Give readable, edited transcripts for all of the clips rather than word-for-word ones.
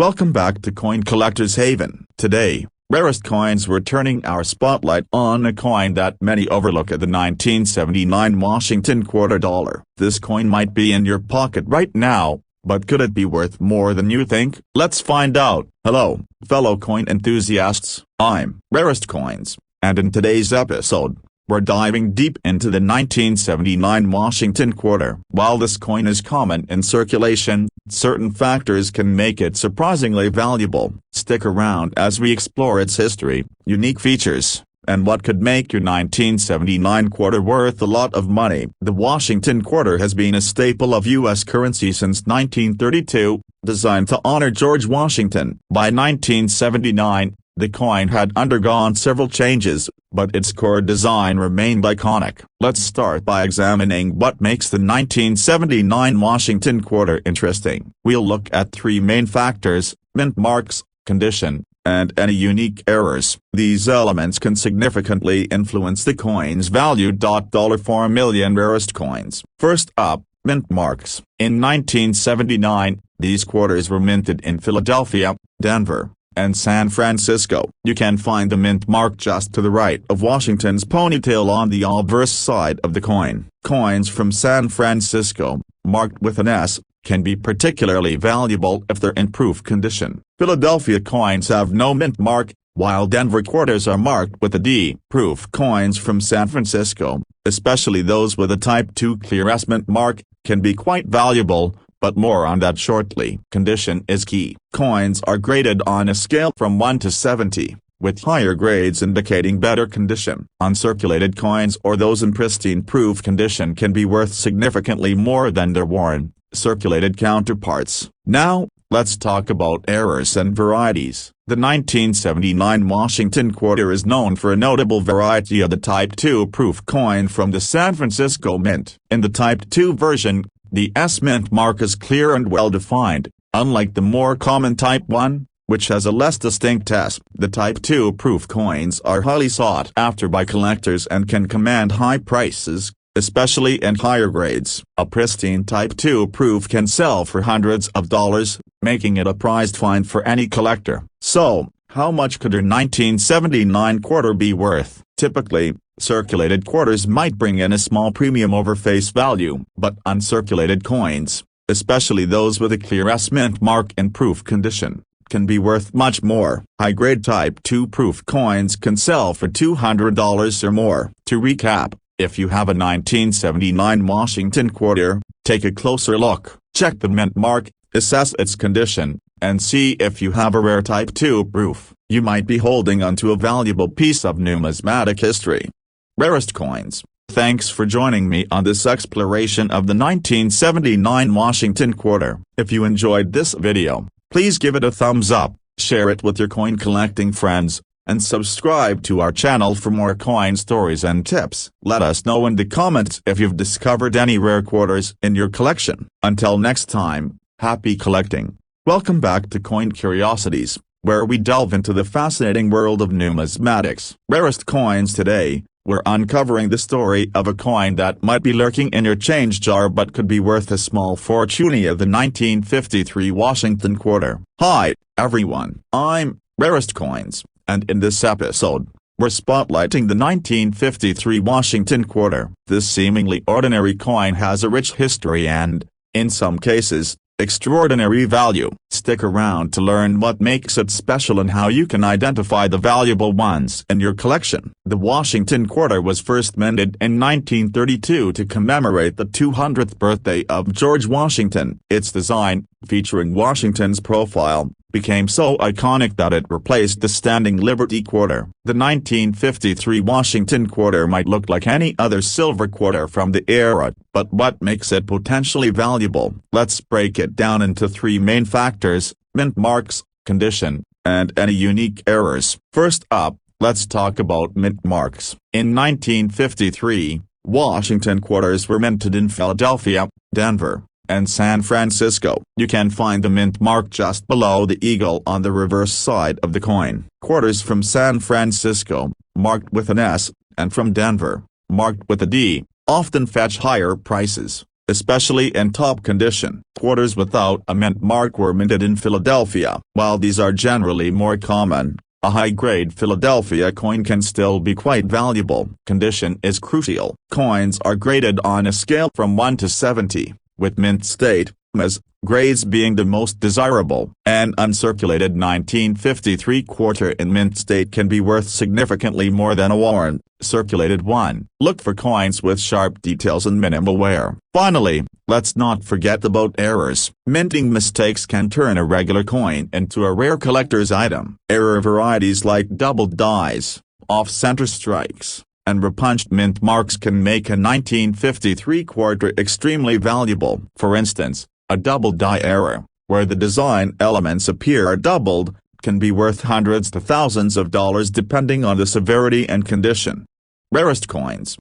Welcome back to Coin Collector's Haven. Today, Rarest Coins, we're turning our spotlight on a coin that many overlook, at the 1979 Washington quarter dollar. This coin might be in your pocket right now, but could it be worth more than you think? Let's find out. Hello, fellow coin enthusiasts. I'm Rarest Coins, and in today's episode, we're diving deep into the 1979 Washington quarter. While this coin is common in circulation, certain factors can make it surprisingly valuable. Stick around as we explore its history, unique features, and what could make your 1979 quarter worth a lot of money. The Washington quarter has been a staple of U.S. currency since 1932, designed to honor George Washington. By 1979, the coin had undergone several changes, but its core design remained iconic. Let's start by examining what makes the 1979 Washington quarter interesting. We'll look at three main factors: mint marks, condition, and any unique errors. These elements can significantly influence the coin's value. $4 million rarest coins. First up, mint marks. In 1979, these quarters were minted in Philadelphia, Denver, and San Francisco. You can find the mint mark just to the right of Washington's ponytail on the obverse side of the coin. Coins from San Francisco, marked with an S, can be particularly valuable if they're in proof condition. Philadelphia coins have no mint mark, while Denver quarters are marked with a D. Proof coins from San Francisco, especially those with a Type II clear S mint mark, can be quite valuable, but more on that shortly. Condition is key. Coins are graded on a scale from 1 to 70, with higher grades indicating better condition. Uncirculated coins, or those in pristine proof condition, can be worth significantly more than their worn, circulated counterparts. Now, let's talk about errors and varieties. The 1979 Washington quarter is known for a notable variety of the Type II proof coin from the San Francisco Mint. In the Type II version, the S mint mark is clear and well-defined, unlike the more common Type I, which has a less distinct S. The Type II proof coins are highly sought after by collectors and can command high prices, especially in higher grades. A pristine Type II proof can sell for hundreds of dollars, making it a prized find for any collector. So, how much could your 1979 quarter be worth? Typically, circulated quarters might bring in a small premium over face value, but uncirculated coins, especially those with a clear S mint mark in proof condition, can be worth much more. High-grade Type II proof coins can sell for $200 or more. To recap, if you have a 1979 Washington quarter, take a closer look, check the mint mark, assess its condition, and see if you have a rare Type II proof. You might be holding onto a valuable piece of numismatic history. Rarest coins. Thanks for joining me on this exploration of the 1979 Washington quarter. If you enjoyed this video, please give it a thumbs up, share it with your coin collecting friends, and subscribe to our channel for more coin stories and tips. Let us know in the comments if you've discovered any rare quarters in your collection. Until next time, happy collecting. Welcome back to Coin Curiosities, where we delve into the fascinating world of numismatics. Rarest coins. Today, we're uncovering the story of a coin that might be lurking in your change jar but could be worth a small fortune: the 1953 Washington quarter. Hi, everyone. I'm Rarest Coins, and in this episode, we're spotlighting the 1953 Washington quarter. This seemingly ordinary coin has a rich history and, in some cases, extraordinary value. Stick around to learn what makes it special and how you can identify the valuable ones in your collection. The Washington quarter was first minted in 1932 to commemorate the 200th birthday of George Washington. Its design, featuring Washington's profile, became so iconic that it replaced the standing Liberty quarter. The 1953 Washington quarter might look like any other silver quarter from the era, but what makes it potentially valuable? Let's break it down into three main factors: mint marks, condition, and any unique errors. First up, let's talk about mint marks. In 1953, Washington quarters were minted in Philadelphia, Denver, and San Francisco. You can find the mint mark just below the eagle on the reverse side of the coin. Quarters from San Francisco, marked with an S, and from Denver, marked with a D, often fetch higher prices, especially in top condition. Quarters without a mint mark were minted in Philadelphia. While these are generally more common, a high-grade Philadelphia coin can still be quite valuable. Condition is crucial. Coins are graded on a scale from 1 to 70, with mint state, as grades being the most desirable. An uncirculated 1953 quarter in mint state can be worth significantly more than a worn, circulated one. Look for coins with sharp details and minimal wear. Finally, let's not forget about errors. Minting mistakes can turn a regular coin into a rare collector's item. Error varieties like double dies, off-center strikes, and repunched mint marks can make a 1953 quarter extremely valuable. For instance, a double die error, where the design elements appear doubled, can be worth hundreds to thousands of dollars depending on the severity and condition. Rarest coins.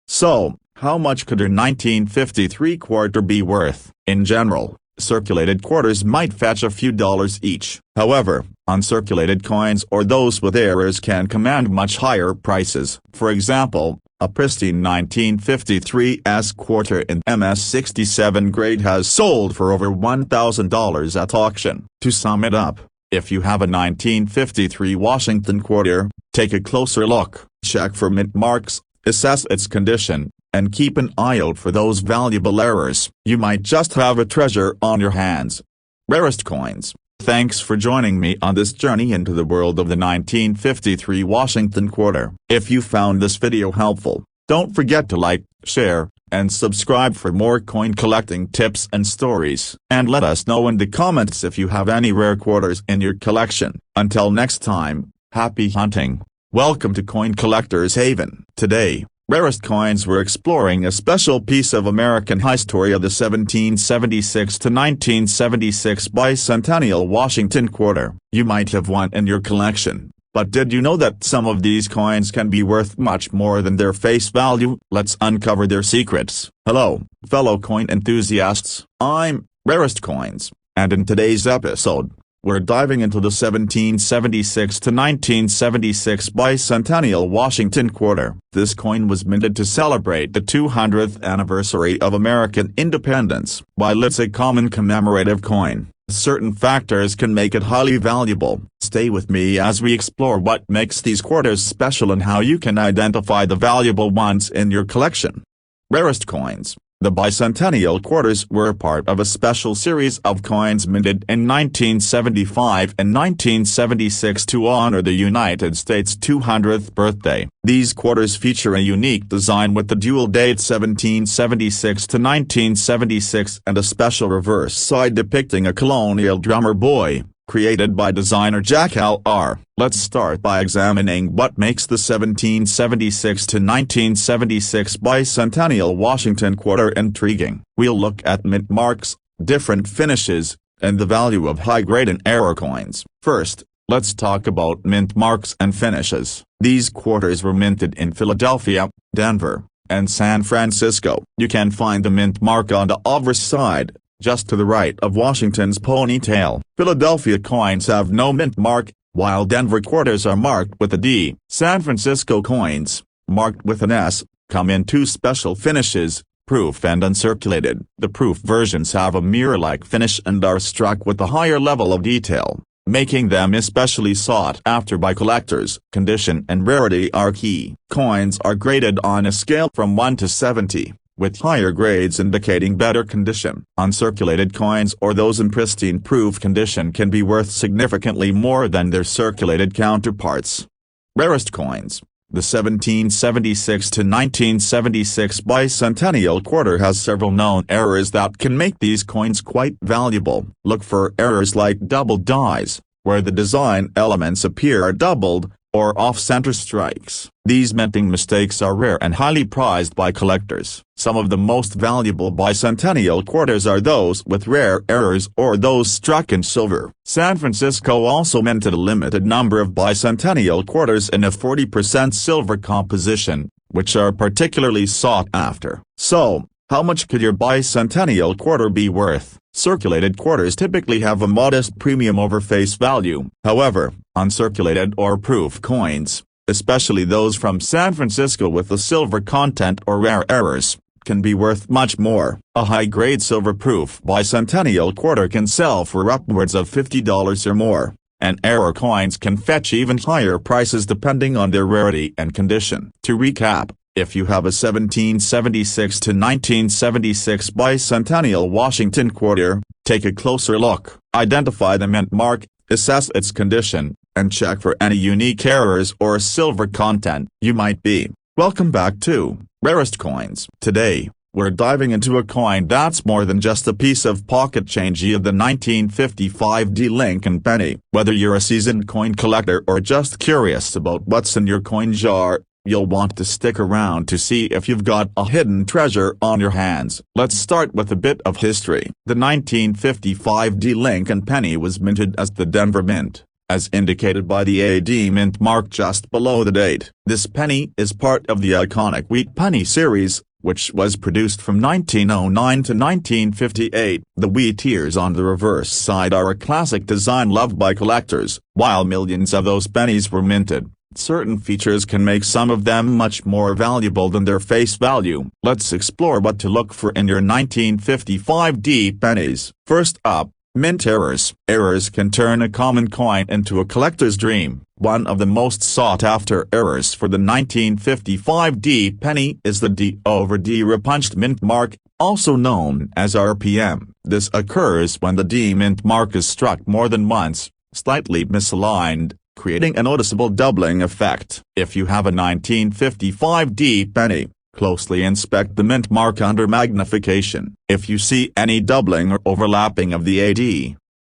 So, how much could a 1953 quarter be worth? In general, circulated quarters might fetch a few dollars each. However, uncirculated coins or those with errors can command much higher prices. For example, a pristine 1953 quarter in MS-67 grade has sold for over $1,000 at auction. To sum it up, if you have a 1953 Washington quarter, take a closer look, check for mint marks, assess its condition, and keep an eye out for those valuable errors. You might just have a treasure on your hands. Rarest coins. Thanks for joining me on this journey into the world of the 1953 Washington quarter. If you found this video helpful, don't forget to like, share, and subscribe for more coin collecting tips and stories. And let us know in the comments if you have any rare quarters in your collection. Until next time, happy hunting. Welcome to Coin Collector's Haven. Today, Rarest Coins, we're exploring a special piece of American history of the 1776 to 1976 Bicentennial Washington quarter. You might have one in your collection, but did you know that some of these coins can be worth much more than their face value? Let's uncover their secrets. Hello, fellow coin enthusiasts. I'm Rarest Coins, and in today's episode, we're diving into the 1776 to 1976 Bicentennial Washington quarter. This coin was minted to celebrate the 200th anniversary of American independence. While it's a common commemorative coin, certain factors can make it highly valuable. Stay with me as we explore what makes these quarters special and how you can identify the valuable ones in your collection. Rarest coins. The Bicentennial quarters were part of a special series of coins minted in 1975 and 1976 to honor the United States' 200th birthday. These quarters feature a unique design with the dual date 1776 to 1976 and a special reverse side depicting a colonial drummer boy, created by designer Jack L.R. Let's start by examining what makes the 1776 to 1976 Bicentennial Washington quarter intriguing. We'll look at mint marks, different finishes, and the value of high-grade and error coins. First, let's talk about mint marks and finishes. These quarters were minted in Philadelphia, Denver, and San Francisco. You can find the mint mark on the obverse side, just to the right of Washington's ponytail. Philadelphia coins have no mint mark, while Denver quarters are marked with a D. San Francisco coins, marked with an S, come in two special finishes, proof and uncirculated. The proof versions have a mirror-like finish and are struck with a higher level of detail, making them especially sought after by collectors. Condition and rarity are key. Coins are graded on a scale from 1 to 70. With higher grades indicating better condition. Uncirculated coins or those in pristine proof condition can be worth significantly more than their circulated counterparts. Rarest coins. The 1776 to 1976 Bicentennial quarter has several known errors that can make these coins quite valuable. Look for errors like double dies, where the design elements appear doubled, or off-center strikes. These minting mistakes are rare and highly prized by collectors. Some of the most valuable Bicentennial quarters are those with rare errors or those struck in silver. San Francisco also minted a limited number of Bicentennial quarters in a 40% silver composition, which are particularly sought after. So, how much could your Bicentennial quarter be worth? Circulated quarters typically have a modest premium over face value. However, uncirculated or proof coins, especially those from San Francisco with a silver content or rare errors, can be worth much more. A high-grade silver-proof Bicentennial quarter can sell for upwards of $50 or more, and error coins can fetch even higher prices depending on their rarity and condition. To recap, if you have a 1776 to 1976 Bicentennial Washington quarter, take a closer look. Identify the mint mark, assess its condition, and check for any unique errors or silver content you might be. Welcome back to Rarest Coins. Today, we're diving into a coin that's more than just a piece of pocket change of the 1955 Lincoln penny. Whether you're a seasoned coin collector or just curious about what's in your coin jar, you'll want to stick around to see if you've got a hidden treasure on your hands. Let's start with a bit of history. The 1955 Lincoln penny was minted as the Denver Mint, as indicated by the AD mint mark just below the date. This penny is part of the iconic wheat penny series, which was produced from 1909 to 1958. The wheat ears on the reverse side are a classic design loved by collectors. While millions of those pennies were minted, certain features can make some of them much more valuable than their face value. Let's explore what to look for in your 1955 pennies. First up, mint errors. Errors can turn a common coin into a collector's dream. One of the most sought-after errors for the 1955 penny is the D over D repunched mint mark, also known as RPM. This occurs when the D mint mark is struck more than once, slightly misaligned, creating a noticeable doubling effect. If you have a 1955 penny, closely inspect the mint mark under magnification. If you see any doubling or overlapping of the AD,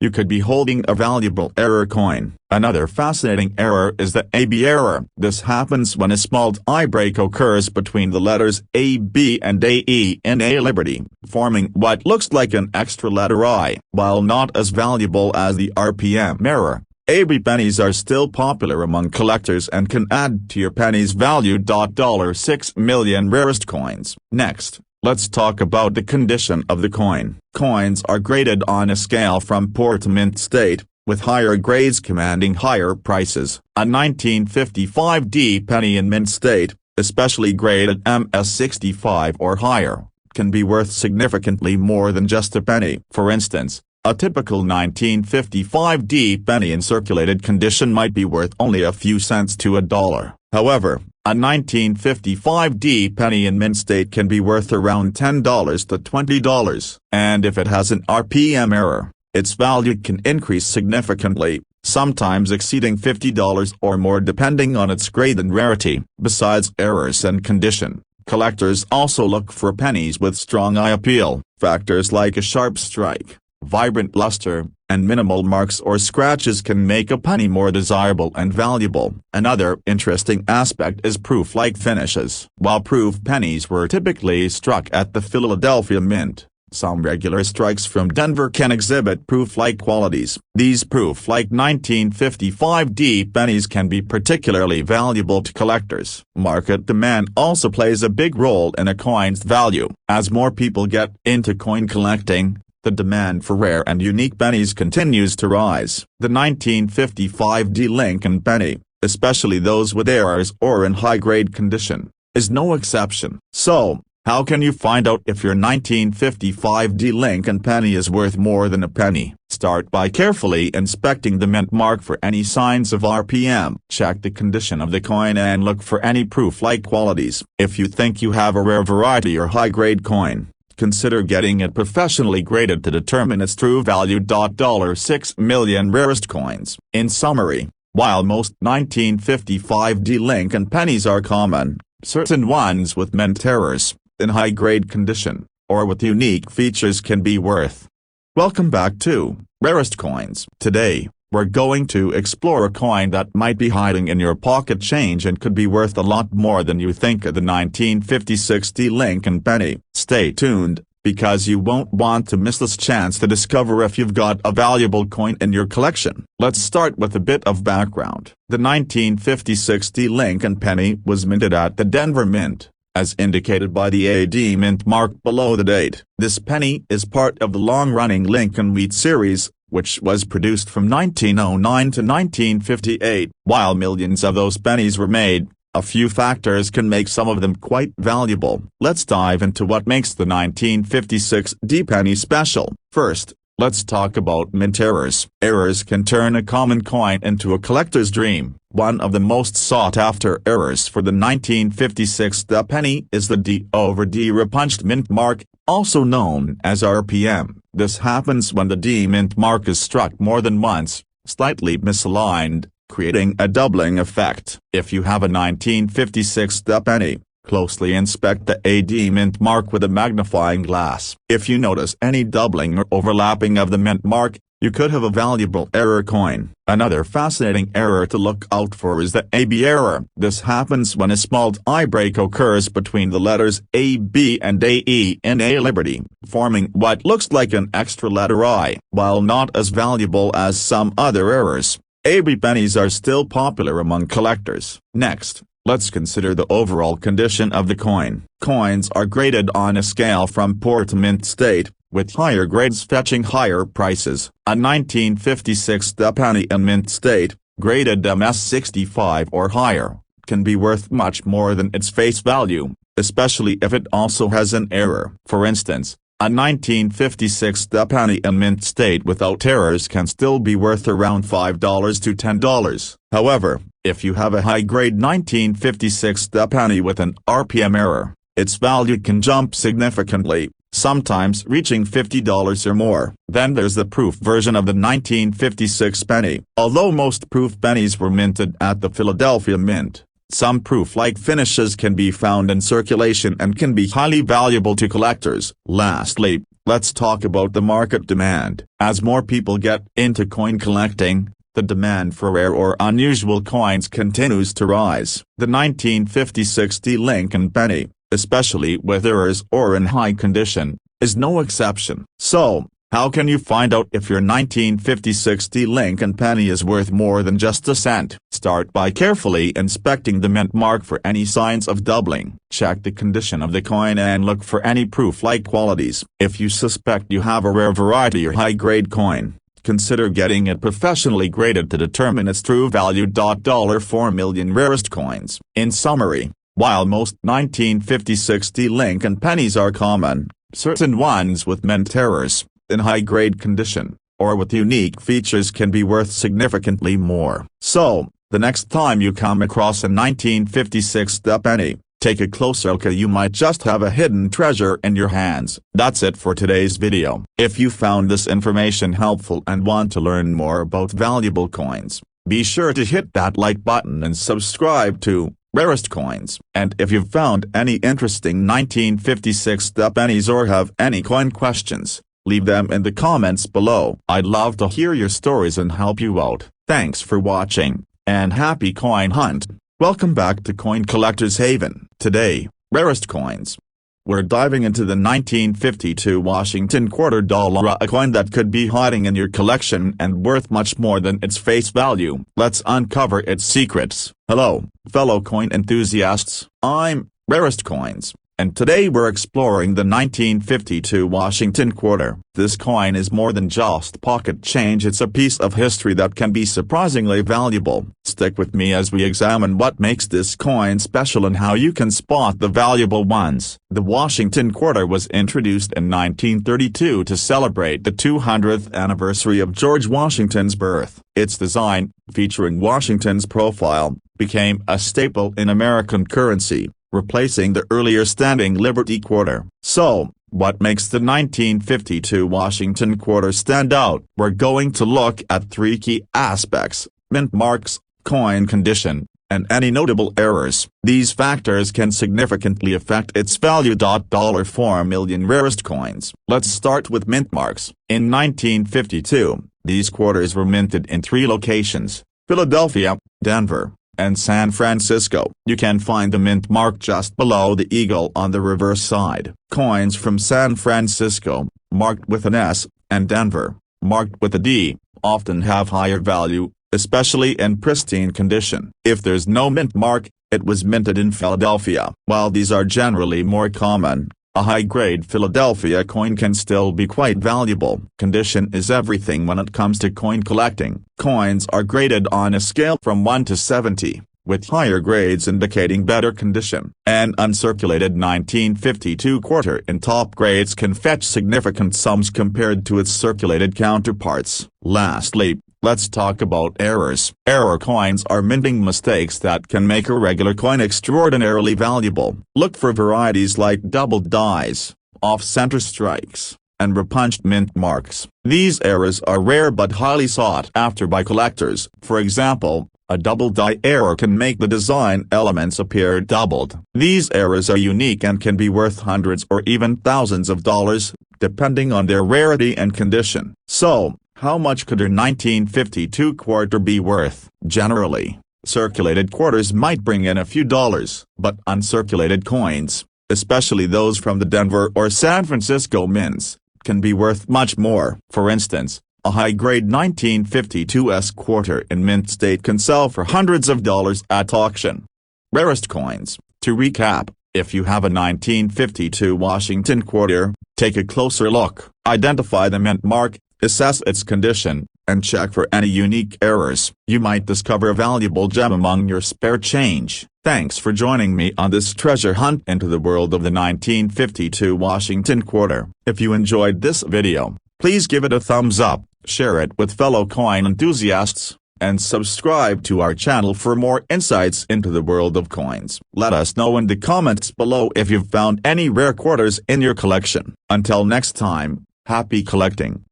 you could be holding a valuable error coin. Another fascinating error is the AB error. This happens when a small I break occurs between the letters AB and AE in A Liberty, forming what looks like an extra letter I. While not as valuable as the RPM error, AB pennies are still popular among collectors and can add to your penny's value. $6 million rarest coins. Next, let's talk about the condition of the coin. Coins are graded on a scale from poor to mint state, with higher grades commanding higher prices. A 1955 penny in mint state, especially graded MS65 or higher, can be worth significantly more than just a penny. For instance, a typical 1955 penny in circulated condition might be worth only a few cents to $1. However, a 1955 penny in mint state can be worth around $10 to $20. And if it has an RPM error, its value can increase significantly, sometimes exceeding $50 or more depending on its grade and rarity. Besides errors and condition, collectors also look for pennies with strong eye appeal. Factors like a sharp strike, vibrant luster, and minimal marks or scratches can make a penny more desirable and valuable. Another interesting aspect is proof-like finishes. While proof pennies were typically struck at the Philadelphia Mint, some regular strikes from Denver can exhibit proof-like qualities. These proof-like 1955 pennies can be particularly valuable to collectors. Market demand also plays a big role in a coin's value. As more people get into coin collecting, the demand for rare and unique pennies continues to rise. The 1955 Lincoln penny, especially those with errors or in high-grade condition, is no exception. So, how can you find out if your 1955 Lincoln penny is worth more than a penny? Start by carefully inspecting the mint mark for any signs of RPM. Check the condition of the coin and look for any proof-like qualities. If you think you have a rare variety or high-grade coin, consider getting it professionally graded to determine its true value. $6 million rarest coins. In summary, while most 1955 Lincoln pennies are common, certain ones with mint errors, in high-grade condition, or with unique features can be worth. Welcome back to Rarest Coins. Today, we're going to explore a coin that might be hiding in your pocket change and could be worth a lot more than you think. Of the 1956 Lincoln penny. Stay tuned, because you won't want to miss this chance to discover if you've got a valuable coin in your collection. Let's start with a bit of background. The 1956 Lincoln penny was minted at the Denver Mint, as indicated by the AD mint mark below the date. This penny is part of the long-running Lincoln Wheat series, which was produced from 1909 to 1958. While millions of those pennies were made, A few factors can make some of them quite valuable. Let's dive into what makes the 1956 D-penny special. First, let's talk about mint errors. Errors can turn a common coin into a collector's dream. One of the most sought-after errors for the 1956 D-penny is the D over D repunched mint mark, also known as RPM. This happens when the D mint mark is struck more than once, slightly misaligned, creating a doubling effect. If you have a 1956 D-penny, closely inspect the AD mint mark with a magnifying glass. If you notice any doubling or overlapping of the mint mark, you could have a valuable error coin. Another fascinating error to look out for is the AB error. This happens when a small I break occurs between the letters AB and AE in A Liberty, forming what looks like an extra letter I. While not as valuable as some other errors, AB pennies are still popular among collectors. Next, let's consider the overall condition of the coin. Coins are graded on a scale from poor to mint state, with higher grades fetching higher prices. A 1956 D-penny in mint state, graded MS65 or higher, can be worth much more than its face value, especially if it also has an error. For instance, a 1956 D-penny in mint state without errors can still be worth around $5 to $10. However, if you have a high-grade 1956 D-penny with an RPM error, its value can jump significantly, sometimes reaching $50 or more. Then there's the proof version of the 1956 penny. Although most proof pennies were minted at the Philadelphia Mint, some proof-like finishes can be found in circulation and can be highly valuable to collectors. Lastly, let's talk about the market demand. As more people get into coin collecting, the demand for rare or unusual coins continues to rise. The 1956 Lincoln penny, especially with errors or in high condition, is no exception. So, how can you find out if your 1956 Lincoln penny is worth more than just a cent? Start by carefully inspecting the mint mark for any signs of doubling. Check the condition of the coin and look for any proof-like qualities. If you suspect you have a rare variety or high-grade coin, consider getting it professionally graded to determine its true value. $4 million rarest coins. In summary, while most 1956 Lincoln pennies are common, certain ones with mint errors, in high-grade condition, or with unique features can be worth significantly more. So, the next time you come across a 1956 D-penny, take a closer look. You might just have a hidden treasure in your hands. That's it for today's video. If you found this information helpful and want to learn more about valuable coins, be sure to hit that like button and subscribe to Rarest Coins. And if you've found any interesting 1956 D-pennies or have any coin questions, leave them in the comments below. I'd love to hear your stories and help you out. Thanks for watching, and happy coin hunt. Welcome back to Coin Collector's Haven. Today, Rarest Coins. We're diving into the 1952 Washington quarter dollar, a coin that could be hiding in your collection and worth much more than its face value. Let's uncover its secrets. Hello, fellow coin enthusiasts. I'm Rarest Coins, and today we're exploring the 1952 Washington quarter. This coin is more than just pocket change. It's a piece of history that can be surprisingly valuable. Stick with me as we examine what makes this coin special and how you can spot the valuable ones. The Washington quarter was introduced in 1932 to celebrate the 200th anniversary of George Washington's birth. Its design, featuring Washington's profile, became a staple in American currency, replacing the earlier standing Liberty quarter. So, what makes the 1952 Washington quarter stand out? We're going to look at three key aspects: mint marks, coin condition, and any notable errors. These factors can significantly affect its value. $4 million rarest coins. Let's start with mint marks. In 1952, these quarters were minted in three locations: Philadelphia, Denver, and San Francisco. You can find the mint mark just below the eagle on the reverse side. Coins from San Francisco, marked with an S, and Denver, marked with a D, often have higher value, especially in pristine condition. If there's no mint mark, it was minted in Philadelphia. While these are generally more common, a high-grade Philadelphia coin can still be quite valuable. Condition is everything when it comes to coin collecting. Coins are graded on a scale from 1 to 70, with higher grades indicating better condition. An uncirculated 1952 quarter in top grades can fetch significant sums compared to its circulated counterparts. Lastly, let's talk about errors. Error coins are minting mistakes that can make a regular coin extraordinarily valuable. Look for varieties like doubled dies, off-center strikes, and repunched mint marks. These errors are rare but highly sought after by collectors. For example, a double die error can make the design elements appear doubled. These errors are unique and can be worth hundreds or even thousands of dollars, depending on their rarity and condition. So, how much could a 1952 quarter be worth? Generally, circulated quarters might bring in a few dollars, but uncirculated coins, especially those from the Denver or San Francisco mints, can be worth much more. For instance, a high-grade 1952 quarter in mint state can sell for hundreds of dollars at auction. Rarest coins. To recap, if you have a 1952 Washington quarter, take a closer look, identify the mint mark, assess its condition, and check for any unique errors. You might discover a valuable gem among your spare change. Thanks for joining me on this treasure hunt into the world of the 1952 Washington quarter. If you enjoyed this video, please give it a thumbs up, share it with fellow coin enthusiasts, and subscribe to our channel for more insights into the world of coins. Let us know in the comments below if you've found any rare quarters in your collection. Until next time, happy collecting.